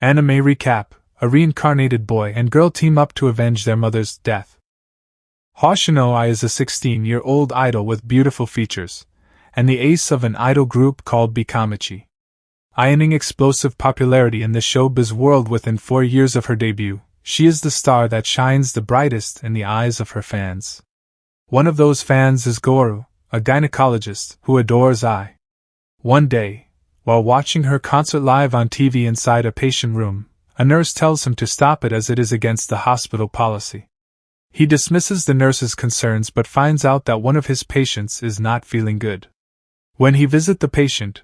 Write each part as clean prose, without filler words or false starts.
Anime recap: a reincarnated boy and girl team up to avenge their mother's death. Hoshino Ai is a 16-year-old idol with beautiful features, and the ace of an idol group called Bikamichi. Eyeing explosive popularity in the showbiz world within 4 years of her debut, she is the star that shines the brightest in the eyes of her fans. One of those fans is Goro, a gynecologist who adores Ai. One day, while watching her concert live on TV inside a patient room, a nurse tells him to stop it as it is against the hospital policy. He dismisses the nurse's concerns but finds out that one of his patients is not feeling good. When he visits the patient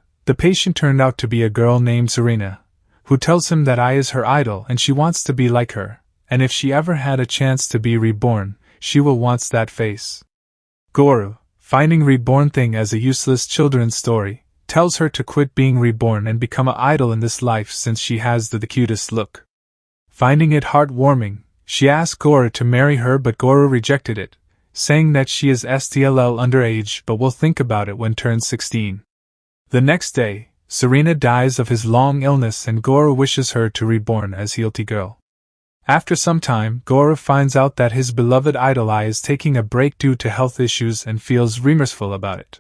turned out to be a girl named Serena, who tells him that Ai is her idol and she wants to be like her, and if she ever had a chance to be reborn, she will want that face. Goro, finding Reborn Thing as a useless children's story, tells her to quit being reborn and become an idol in this life since she has the cutest look. Finding it heartwarming, she asked Goro to marry her but Goro rejected it, saying that she is still underage but will think about it when turned 16. The next day, Serena dies of his long illness and Goro wishes her to reborn as Healthy Girl. After some time, Goro finds out that his beloved idol Ai is taking a break due to health issues and feels remorseful about it.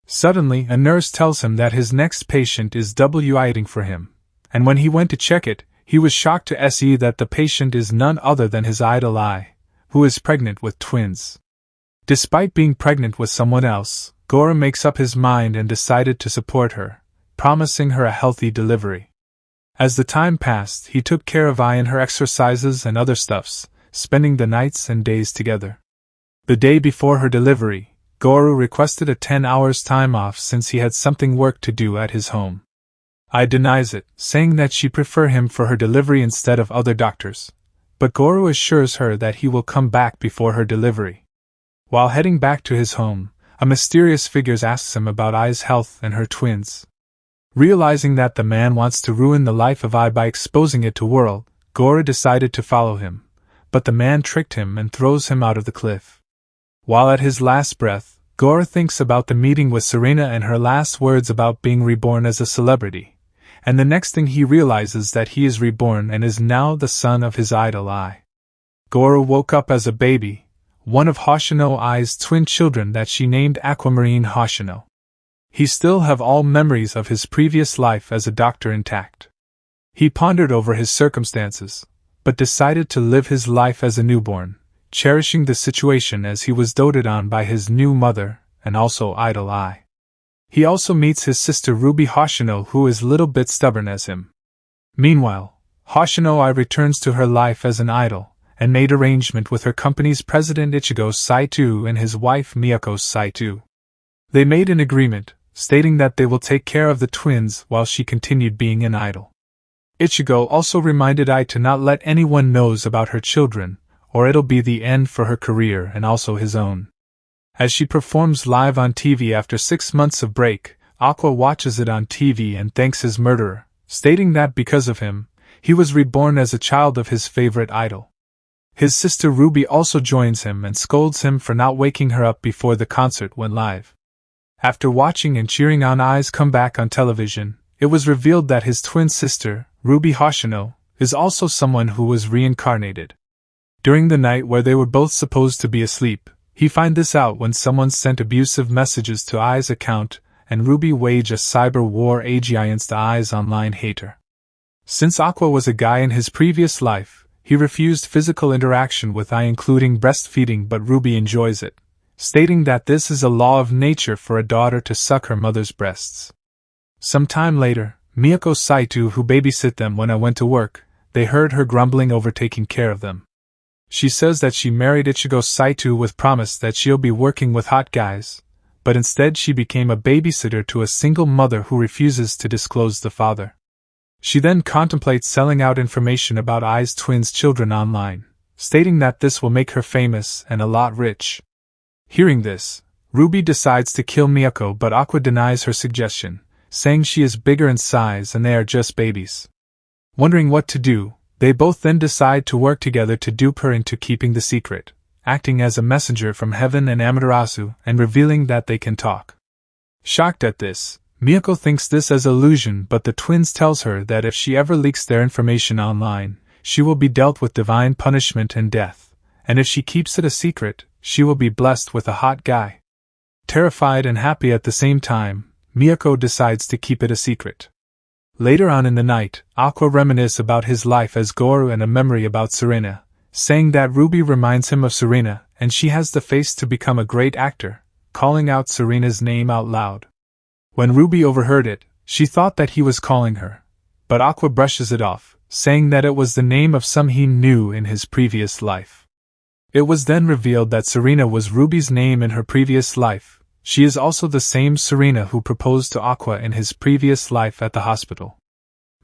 Suddenly, a nurse tells him that his next patient is waiting for him, and when he went to check it, he was shocked to see that the patient is none other than his idol Ai, who is pregnant with twins. Despite being pregnant with someone else, Goro makes up his mind and decided to support her, promising her a healthy delivery. As the time passed, he took care of Ai in her exercises and other stuffs, spending the nights and days together. The day before her delivery, Goro requested a 10 hours time off since he had something work to do at his home. Ai denies it, saying that she prefer him for her delivery instead of other doctors, but Goro assures her that he will come back before her delivery. While heading back to his home, a mysterious figure asks him about Ai's health and her twins. Realizing that the man wants to ruin the life of Ai by exposing it to world, Goro decided to follow him, but the man tricked him and throws him out of the cliff. While at his last breath, Goro thinks about the meeting with Serena and her last words about being reborn as a celebrity, and the next thing he realizes that he is reborn and is now the son of his idol Ai. Goro woke up as a baby, one of Hoshino Ai's twin children that she named Aquamarine Hoshino. He still have all memories of his previous life as a doctor intact. He pondered over his circumstances, but decided to live his life as a newborn, cherishing the situation as he was doted on by his new mother, and also idol Ai. He also meets his sister Ruby Hoshino, who is a little bit stubborn as him. Meanwhile, Hoshino Ai returns to her life as an idol, and made arrangement with her company's president Ichigo Saito and his wife Miyako Saito. They made an agreement, stating that they will take care of the twins while she continued being an idol. Ichigo also reminded Ai to not let anyone knows about her children, or it'll be the end for her career and also his own. As she performs live on TV after 6 months of break, Aqua watches it on TV and thanks his murderer, stating that because of him, he was reborn as a child of his favorite idol. His sister Ruby also joins him and scolds him for not waking her up before the concert went live. After watching and cheering on Ai's comeback on television, it was revealed that his twin sister, Ruby Hoshino, is also someone who was reincarnated. During the night where they were both supposed to be asleep, he found this out when someone sent abusive messages to Ai's account, and Ruby waged a cyber war against Ai's online hater. Since Aqua was a guy in his previous life, he refused physical interaction with Ai including breastfeeding, but Ruby enjoys it, stating that this is a law of nature for a daughter to suck her mother's breasts. Some time later, Miyako Saito, who babysit them when I went to work, they heard her grumbling over taking care of them. She says that she married Ichigo Saito with promise that she'll be working with hot guys, but instead she became a babysitter to a single mother who refuses to disclose the father. She then contemplates selling out information about Ai's twins' children online, stating that this will make her famous and a lot rich. Hearing this, Ruby decides to kill Miyako, but Aqua denies her suggestion, saying she is bigger in size and they are just babies. Wondering what to do, they both then decide to work together to dupe her into keeping the secret, acting as a messenger from heaven and Amaterasu and revealing that they can talk. Shocked at this, Miyako thinks this as illusion, but the twins tells her that if she ever leaks their information online, she will be dealt with divine punishment and death, and if she keeps it a secret, she will be blessed with a hot guy. Terrified and happy at the same time, Miyako decides to keep it a secret. Later on in the night, Aqua reminisces about his life as Goru and a memory about Serena, saying that Ruby reminds him of Serena and she has the face to become a great actor, calling out Serena's name out loud. When Ruby overheard it, she thought that he was calling her, but Aqua brushes it off, saying that it was the name of some he knew in his previous life. It was then revealed that Serena was Ruby's name in her previous life. She is also the same Serena who proposed to Aqua in his previous life at the hospital.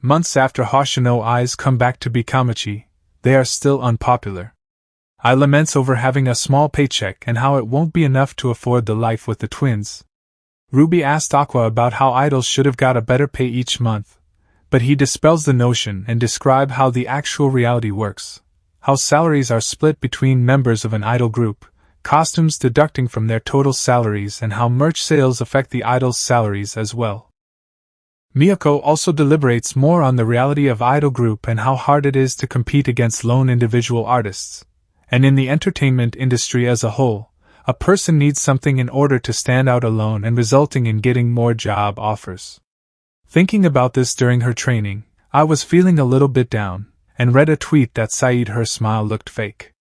Months after Hoshino eyes come back to Bikamachi, they are still unpopular. I laments over having a small paycheck and how it won't be enough to afford the life with the twins. Ruby asked Aqua about how idols should have got a better pay each month, but he dispels the notion and describes how the actual reality works, how salaries are split between members of an idol group, costumes deducting from their total salaries, and how merch sales affect the idols' salaries as well. Miyako also deliberates more on the reality of idol group and how hard it is to compete against lone individual artists. And in the entertainment industry as a whole, a person needs something in order to stand out alone and resulting in getting more job offers. Thinking about this during her training, I was feeling a little bit down, and read a tweet that said her smile looked fake.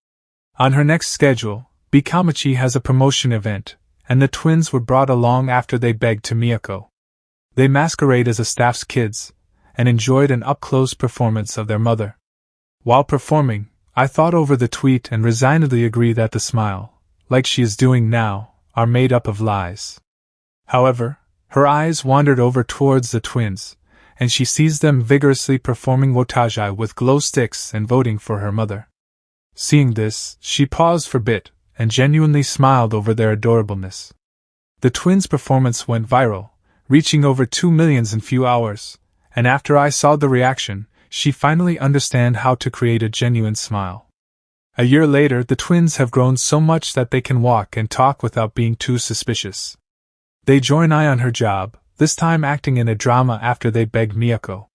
On her next schedule, Bikamachi has a promotion event, and the twins were brought along after they begged to Miyako. They masquerade as a staff's kids, and enjoyed an up-close performance of their mother. While performing, I thought over the tweet and resignedly agree that the smile, like she is doing now, are made up of lies. However, her eyes wandered over towards the twins, and she sees them vigorously performing wotajai with glow sticks and voting for her mother. Seeing this, she paused for a bit, and genuinely smiled over their adorableness. The twins' performance went viral, reaching over 2 million in few hours, and after I saw the reaction, she finally understand how to create a genuine smile. A year later, the twins have grown so much that they can walk and talk without being too suspicious. They join Ai on her job, this time acting in a drama after they begged Miyako.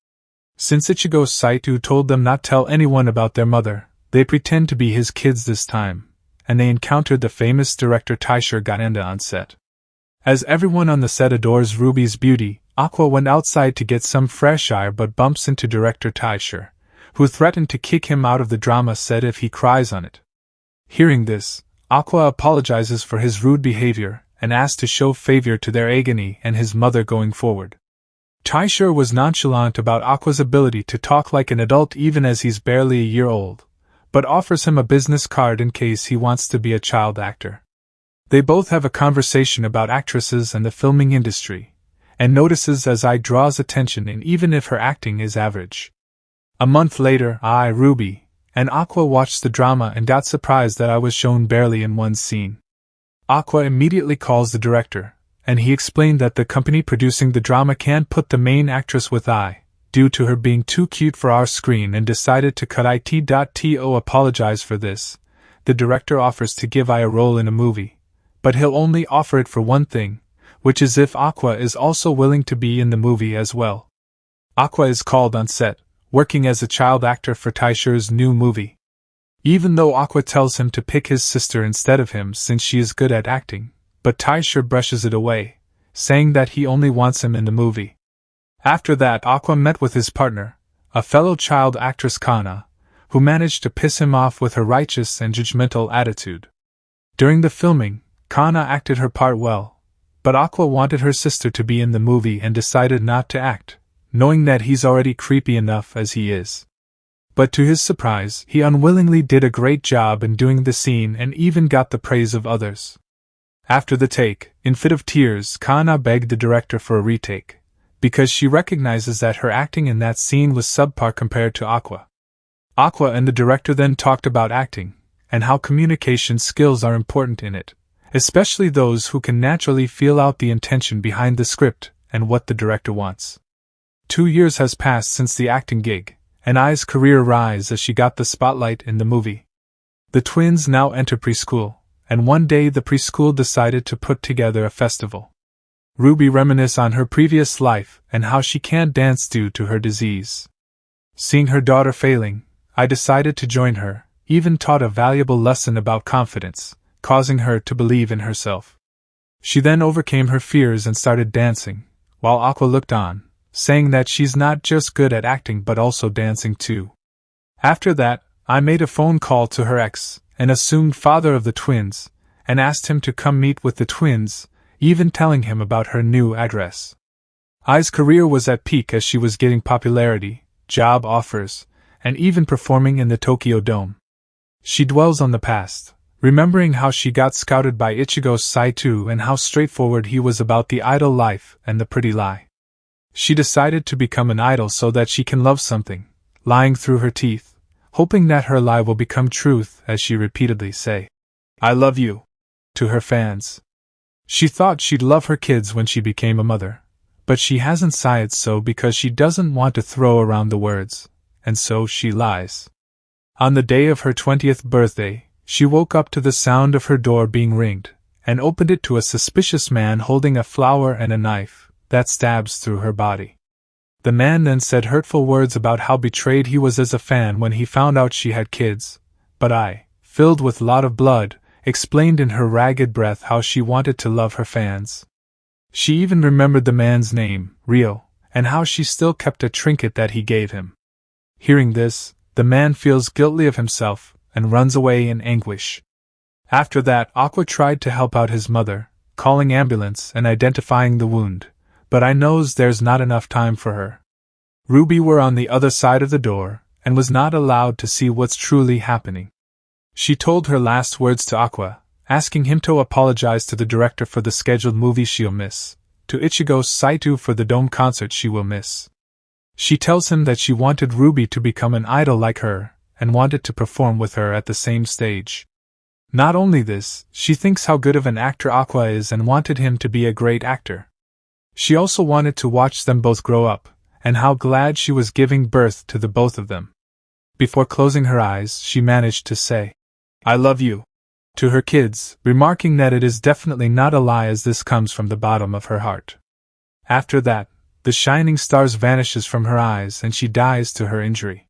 Since Ichigo Saito told them not tell anyone about their mother, they pretend to be his kids this time, and they encountered the famous director Taisho Gaenda on set. As everyone on the set adores Ruby's beauty, Aqua went outside to get some fresh air but bumps into director Taisho, who threatened to kick him out of the drama set if he cries on it. Hearing this, Aqua apologizes for his rude behavior and asks to show favor to their agony and his mother going forward. Taisho was nonchalant about Aqua's ability to talk like an adult even as he's barely a year old, but offers him a business card in case he wants to be a child actor. They both have a conversation about actresses and the filming industry, and notices as Ai draws attention and even if her acting is average. A month later, I, Ruby, and Aqua watched the drama and got surprised that I was shown barely in one scene. Aqua immediately calls the director, and he explained that the company producing the drama can't put the main actress with Ai, due to her being too cute for our screen and decided to cut it. Apologize for this. The director offers to give Ai a role in a movie, but he'll only offer it for one thing, which is if Aqua is also willing to be in the movie as well. Aqua is called on set, working as a child actor for Taisho's new movie. Even though Aqua tells him to pick his sister instead of him since she is good at acting, but Taisho brushes it away, saying that he only wants him in the movie. After that, Aqua met with his partner, a fellow child actress Kana, who managed to piss him off with her righteous and judgmental attitude. During the filming, Kana acted her part well, but Aqua wanted her sister to be in the movie and decided not to act, knowing that he's already creepy enough as he is. But to his surprise, he unwillingly did a great job in doing the scene and even got the praise of others. After the take, in fit of tears, Kana begged the director for a retake, because she recognizes that her acting in that scene was subpar compared to Aqua. Aqua and the director then talked about acting, and how communication skills are important in it, especially those who can naturally feel out the intention behind the script and what the director wants. 2 years has passed since the acting gig, and Ai's career rise as she got the spotlight in the movie. The twins now enter preschool, and one day the preschool decided to put together a festival. Ruby reminisces on her previous life and how she can't dance due to her disease. Seeing her daughter failing, I decided to join her, even taught a valuable lesson about confidence, causing her to believe in herself. She then overcame her fears and started dancing, while Aqua looked on, saying that she's not just good at acting but also dancing too. After that, I made a phone call to her ex, an assumed father of the twins, and asked him to come meet with the twins, even telling him about her new address. Ai's career was at peak as she was getting popularity, job offers, and even performing in the Tokyo Dome. She dwells on the past, remembering how she got scouted by Ichigo Saito and how straightforward he was about the idol life and the pretty lie. She decided to become an idol so that she can love something, lying through her teeth, hoping that her lie will become truth as she repeatedly say, "I love you," to her fans. She thought she'd love her kids when she became a mother, but she hasn't said so because she doesn't want to throw around the words, and so she lies. On the day of her 20th birthday, she woke up to the sound of her door being ringed, and opened it to a suspicious man holding a flower and a knife that stabs through her body. The man then said hurtful words about how betrayed he was as a fan when he found out she had kids, but I, filled with lot of blood, explained in her ragged breath how she wanted to love her fans. She even remembered the man's name, Rio, and how she still kept a trinket that he gave him. Hearing this, the man feels guilty of himself and runs away in anguish. After that, Aqua tried to help out his mother, calling ambulance and identifying the wound, but I knows there's not enough time for her. Ruby were on the other side of the door, and was not allowed to see what's truly happening. She told her last words to Aqua, asking him to apologize to the director for the scheduled movie she'll miss, to Ichigo Saito for the Dome concert she will miss. She tells him that she wanted Ruby to become an idol like her, and wanted to perform with her at the same stage. Not only this, she thinks how good of an actor Aqua is and wanted him to be a great actor. She also wanted to watch them both grow up, and how glad she was giving birth to the both of them. Before closing her eyes, she managed to say, "I love you," to her kids, remarking that it is definitely not a lie as this comes from the bottom of her heart. After that, the shining stars vanishes from her eyes and she dies to her injury.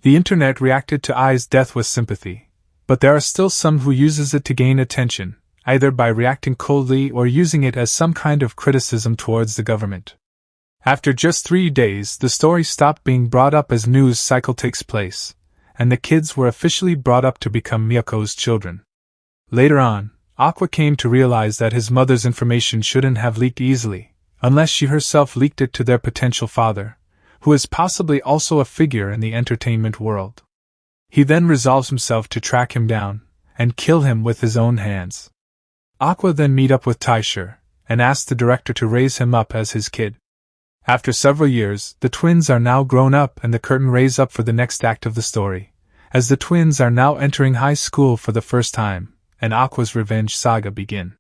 The internet reacted to Ai's death with sympathy, but there are still some who uses it to gain attention, either by reacting coldly or using it as some kind of criticism towards the government. After just 3 days, the story stopped being brought up as news cycle takes place, and the kids were officially brought up to become Miyako's children. Later on, Aqua came to realize that his mother's information shouldn't have leaked easily, unless she herself leaked it to their potential father, who is possibly also a figure in the entertainment world. He then resolves himself to track him down, and kill him with his own hands. Aqua then meet up with Taisher, and asks the director to raise him up as his kid. After several years, the twins are now grown up and the curtain raises up for the next act of the story, as the twins are now entering high school for the first time, and Aqua's revenge saga begin.